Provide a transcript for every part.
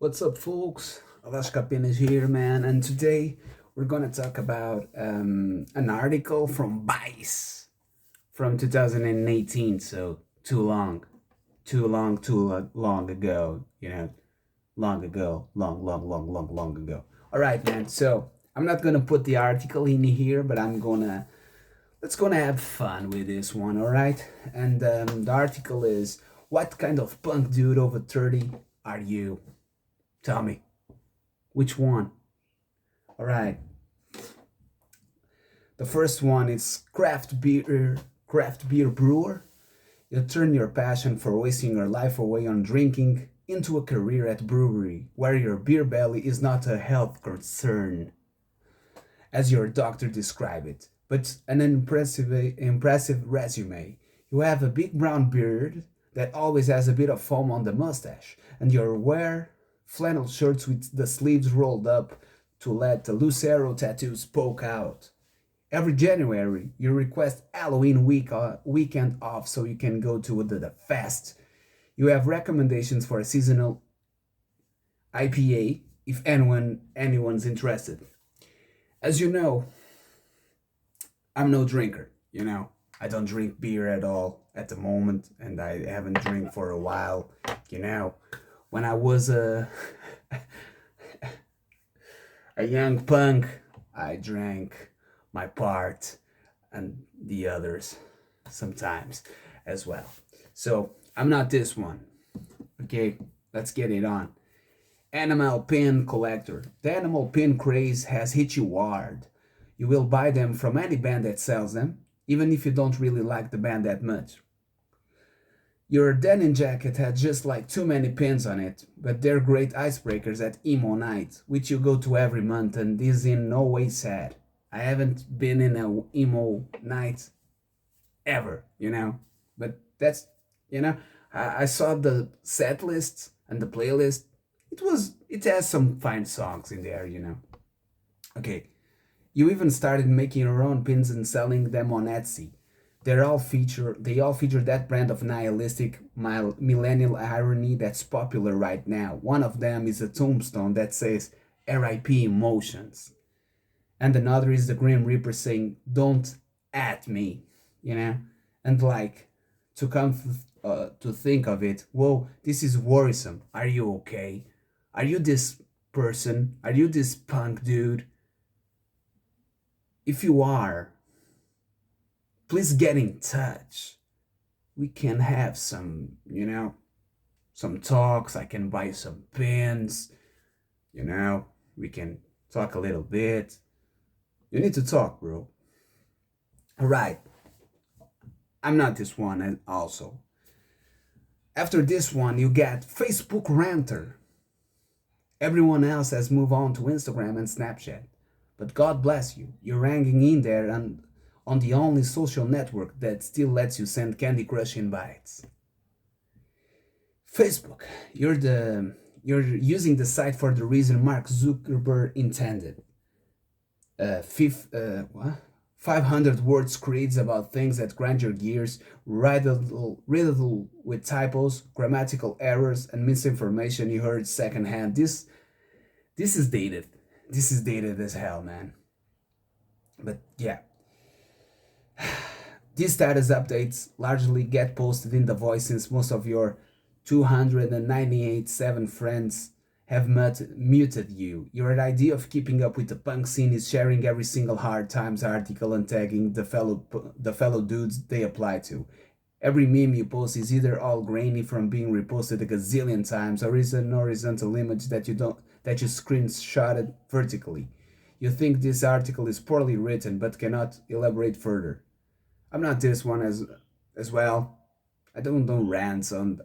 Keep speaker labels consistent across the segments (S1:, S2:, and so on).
S1: What's up, folks? Alaska Pin is here, man, and today we're gonna talk about an article from Vice from 2018. So too long ago, long ago, long ago. All right, man. So I'm not gonna put the article in here, but let's gonna have fun with this one. All right, and the article is, "What kind of punk dude over 30 are you? Tell me." Which one? All right. The first one is craft beer brewer. You turn your passion for wasting your life away on drinking into a career at brewery where your beer belly is not a health concern, as your doctor described it, but an impressive resume. You have a big brown beard that always has a bit of foam on the mustache, and you wear flannel shirts with the sleeves rolled up to let the Lucero tattoos poke out. Every January, you request Halloween weekend off so you can go to the fest. You have recommendations for a seasonal IPA if anyone's interested. As you know, I'm no drinker. I don't drink beer at all at the moment, and I haven't drank for a while. You know, when I was a young punk, I drank my part and the others sometimes as well. So I'm not this one. Okay, let's get it on. Animal pin collector. The animal pin craze has hit you hard. You will buy them from any band that sells them, even if you don't really like the band that much. Your denim jacket had just like too many pins on it, but they're great icebreakers at emo night, which you go to every month and is in no way sad. I haven't been in a emo night ever. But that's, you know, I saw the set list and the playlist. It has some fine songs in there. Okay, you even started making your own pins and selling them on Etsy. They all feature that brand of nihilistic millennial irony that's popular right now. One of them is a tombstone that says RIP emotions. And another is the Grim Reaper saying, "Don't at me," you know? And like, to think of it, whoa, this is worrisome. Are you okay? Are you this person? Are you this punk dude? If you are, please get in touch. We can have some talks. I can buy some pins, you know? We can talk a little bit. You need to talk, bro. All right. I'm not this one, and also. After this one, you get Facebook Ranter. Everyone else has moved on to Instagram and Snapchat. But God bless you, you're hanging in there and on the only social network that still lets you send Candy Crush invites. Facebook. You're using the site for the reason Mark Zuckerberg intended. What? 500 word screeds about things that grind your gears, riddled with typos, grammatical errors, and misinformation you heard secondhand. This is dated. This is dated as hell, man. But yeah, these status updates largely get posted in the voice since most of your 298 friends have muted you. Your idea of keeping up with the punk scene is sharing every single Hard Times article and tagging the fellow dudes they apply to. Every meme you post is either all grainy from being reposted a gazillion times, or is an horizontal image that you screenshotted vertically. You think this article is poorly written but cannot elaborate further. I'm not this one as well. I don't do rants on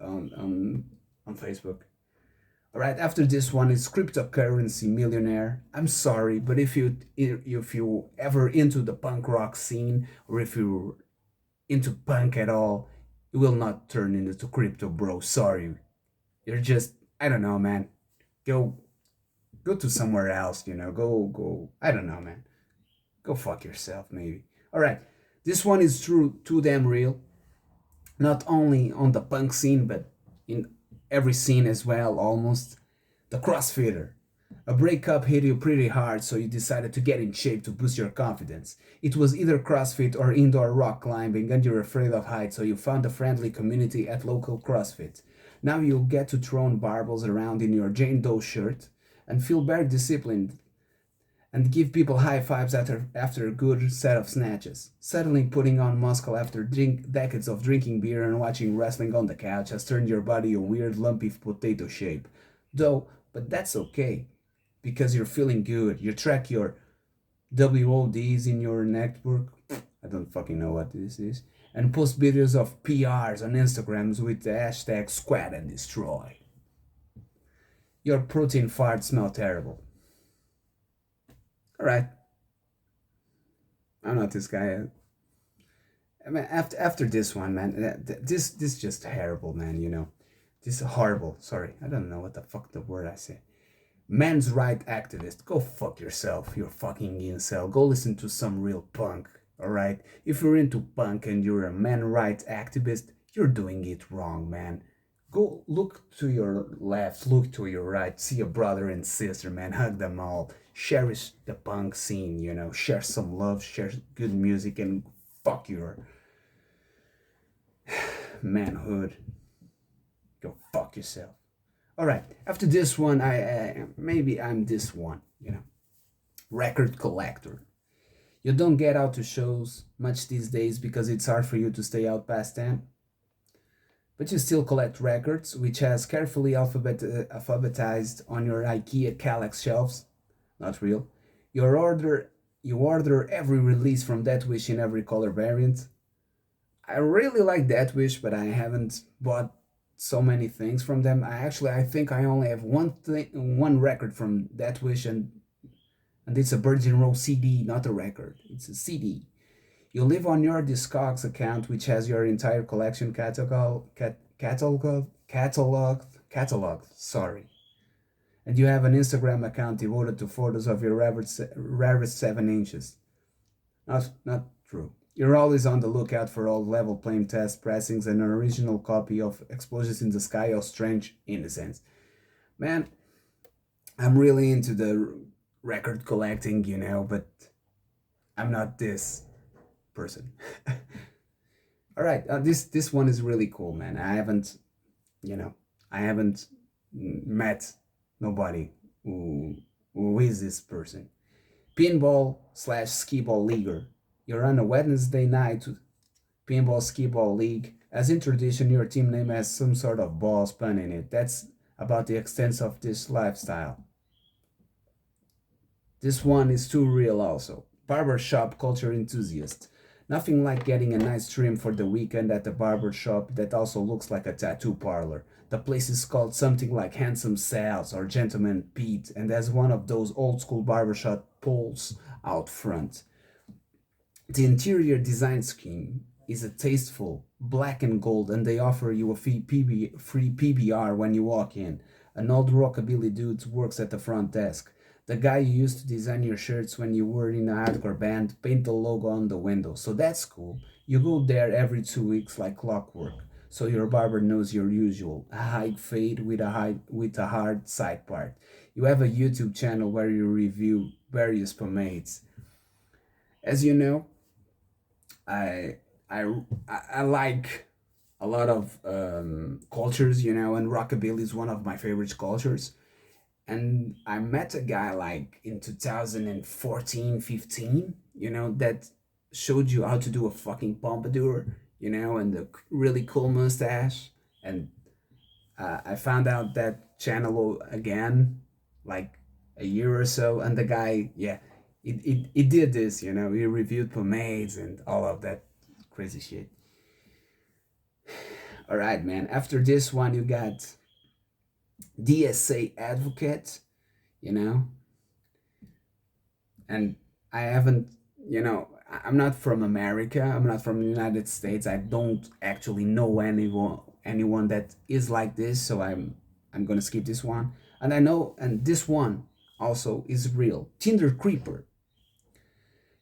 S1: Facebook. All right, after this one is cryptocurrency millionaire. I'm sorry, but if you ever into the punk rock scene, or if you're into punk at all, you will not turn into crypto, bro. Sorry, you're just, I don't know, man. Go to somewhere else. Go. I don't know, man. Go fuck yourself, maybe. All right, this one is too damn real. Not only on the punk scene, but in every scene as well, almost. The CrossFitter. A breakup hit you pretty hard, so you decided to get in shape to boost your confidence. It was either CrossFit or indoor rock climbing, and you're afraid of heights, so you found a friendly community at local CrossFit. Now you'll get to throw barbells around in your Jane Doe shirt and feel very disciplined and give people high fives after a good set of snatches. Suddenly putting on muscle after decades of drinking beer and watching wrestling on the couch has turned your body a weird lumpy potato shape. Though, but that's okay, because you're feeling good. You track your WODs in your network. I don't fucking know what this is. And post videos of PRs on Instagrams with the hashtag squat and destroy. Your protein farts smell terrible. Alright. I'm not this guy. I mean, after this one, man, this just terrible, man, you know. This is horrible. Sorry, I don't know what the fuck the word I say. Men's right activist. Go fuck yourself, you're fucking incel. Go listen to some real punk, alright? If you're into punk and you're a man right activist, you're doing it wrong, man. Go look to your left, look to your right, see a brother and sister, man, hug them all. Cherish the punk scene, you know, share some love, share good music, and fuck your manhood. Go fuck yourself. All right, after this one, maybe I'm this one, you know, record collector. You don't get out to shows much these days because it's hard for you to stay out past 10. But you still collect records, which has carefully alphabetized on your IKEA Kallax shelves. Not real. You order every release from Death Wish in every color variant. I really like Death Wish, but I haven't bought so many things from them. I think I only have one record from Death Wish, and it's a Virgin Row CD, not a record. It's a CD. You live on your Discogs account, which has your entire collection cataloged. Sorry. And you have an Instagram account devoted to photos of your rarest 7 inches. Not true. You're always on the lookout for all level playing test pressings and an original copy of Explosions in the Sky of Strange Innocence. Man, I'm really into the record collecting, you know, but I'm not this person. All right, this one is really cool, man. I haven't met nobody who is this person. Pinball slash skee-ball leaguer. You're on a Wednesday night pinball skee-ball league. As in tradition, your team name has some sort of ball spun in it. That's about the extent of this lifestyle. This one is too real also. Barbershop culture enthusiast. Nothing like getting a nice trim for the weekend at the barber shop that also looks like a tattoo parlor. The place is called something like Handsome Sal's or Gentleman Pete and has one of those old school barbershop poles out front. The interior design scheme is a tasteful black and gold, and they offer you a free PBR when you walk in. An old rockabilly dude works at the front desk. The guy you used to design your shirts when you were in a hardcore band paint the logo on the window, so that's cool. You go there every 2 weeks like clockwork, so your barber knows your usual, a high fade with a hard side part. You have a YouTube channel where you review various pomades. As you know, I like a lot of cultures, you know, and rockabilly is one of my favorite cultures. And I met a guy like in 2014, 15, you know, that showed you how to do a fucking pompadour, you know, and the really cool mustache. And I found out that channel again, like a year or so, and the guy, yeah, he did this, you know, he reviewed pomades and all of that crazy shit. All right, man. After this one, you got DSA advocate, you know, and I haven't, you know, I'm not from America. I'm not from the United States. I don't actually know anyone that is like this, so I'm gonna skip this one. And I know, and this one also is real. Tinder creeper.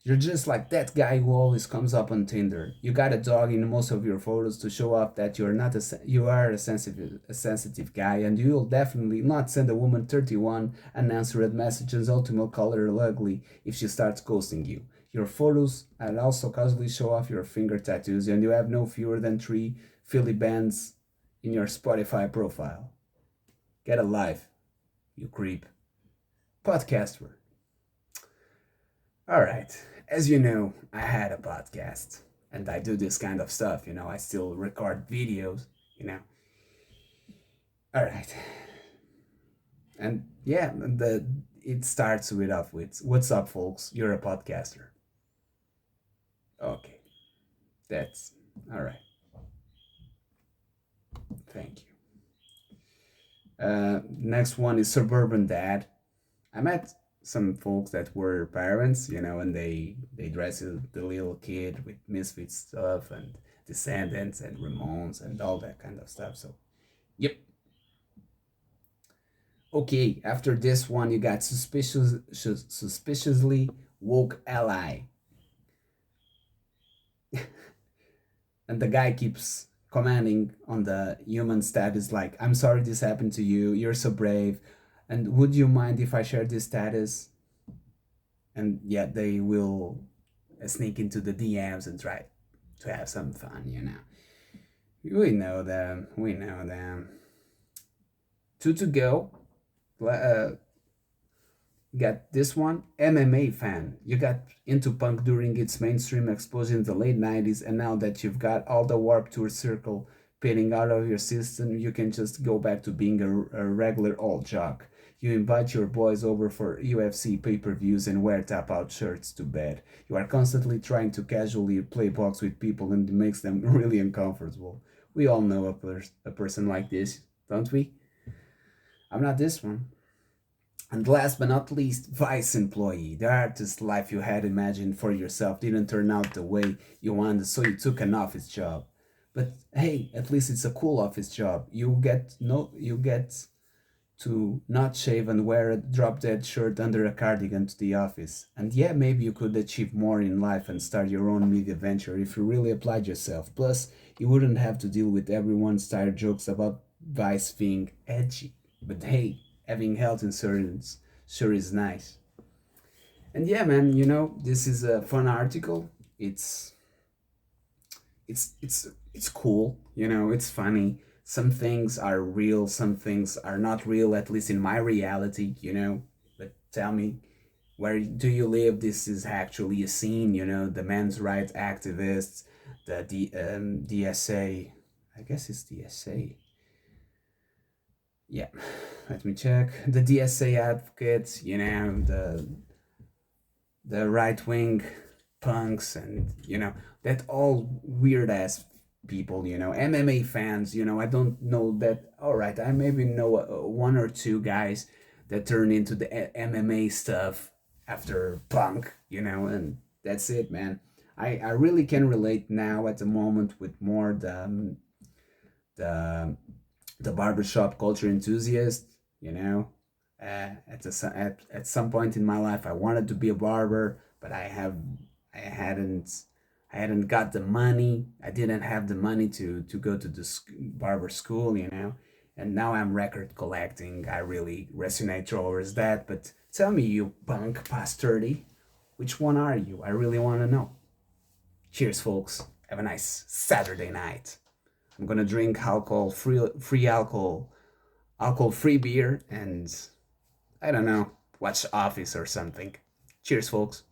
S1: You're just like that guy who always comes up on Tinder. You got a dog in most of your photos to show off that you're not you are a sensitive guy, and you'll definitely not send a woman 31 unanswered messages ultimate color ugly if she starts ghosting you. Your photos and also casually show off your finger tattoos, and you have no fewer than 3 Philly bands in your Spotify profile. Get a life, you creep. Podcaster. All right. As you know, I had a podcast and I do this kind of stuff, I still record videos, you know. All right. And yeah, it starts with off with what's up folks? You're a podcaster. Okay. That's all right. Thank you. Next one is suburban dad. I met some folks that were parents, and they dress the little kid with misfit stuff and Descendants and Ramones and all that kind of stuff. So, yep. Okay, after this one, you got suspiciously woke ally, and the guy keeps commenting on the human status like, "I'm sorry this happened to you. You're so brave, and would you mind if I share this status?" And yet they will sneak into the DMs and try to have some fun. We know them. We know them. Two to go. Uh, got this one, MMA fan. You got into punk during its mainstream explosion in the late 90s, and now that you've got all the Warp Tour circle pitting out of your system, you can just go back to being a regular old jock. You invite your boys over for UFC pay per views and wear tap out shirts to bed. You are constantly trying to casually play box with people, and it makes them really uncomfortable. We all know a person like this, don't we? I'm not this one. And last but not least, vice employee. The artist life you had imagined for yourself didn't turn out the way you wanted, so you took an office job. But hey, at least it's a cool office job. You get to not shave and wear a drop dead shirt under a cardigan to the office. And yeah, maybe you could achieve more in life and start your own media venture if you really applied yourself. Plus, you wouldn't have to deal with everyone's tired jokes about Vice being edgy. But hey, having health insurance sure is nice. And yeah, man, this is a fun article. It's cool, it's funny. Some things are real, some things are not real, at least in my reality. But tell me, where do you live? This is actually a scene, the men's rights activists, the DSA, I guess it's DSA. Yeah, let me check. The DSA advocates, the right wing punks, and that all weird ass people, MMA fans. I don't know that. All right, I maybe know one or two guys that turn into the MMA stuff after punk, and that's it, man. I really can relate now at the moment with more the the barbershop culture enthusiast, you know. At some point in my life, I wanted to be a barber, but I hadn't got the money. I didn't have the money to go to the barber school. And now I'm record collecting. I really resonate towards that. But tell me, you punk past 30, which one are you? I really want to know. Cheers, folks. Have a nice Saturday night. I'm gonna drink free alcohol free beer, and I don't know, watch Office or something. Cheers, folks.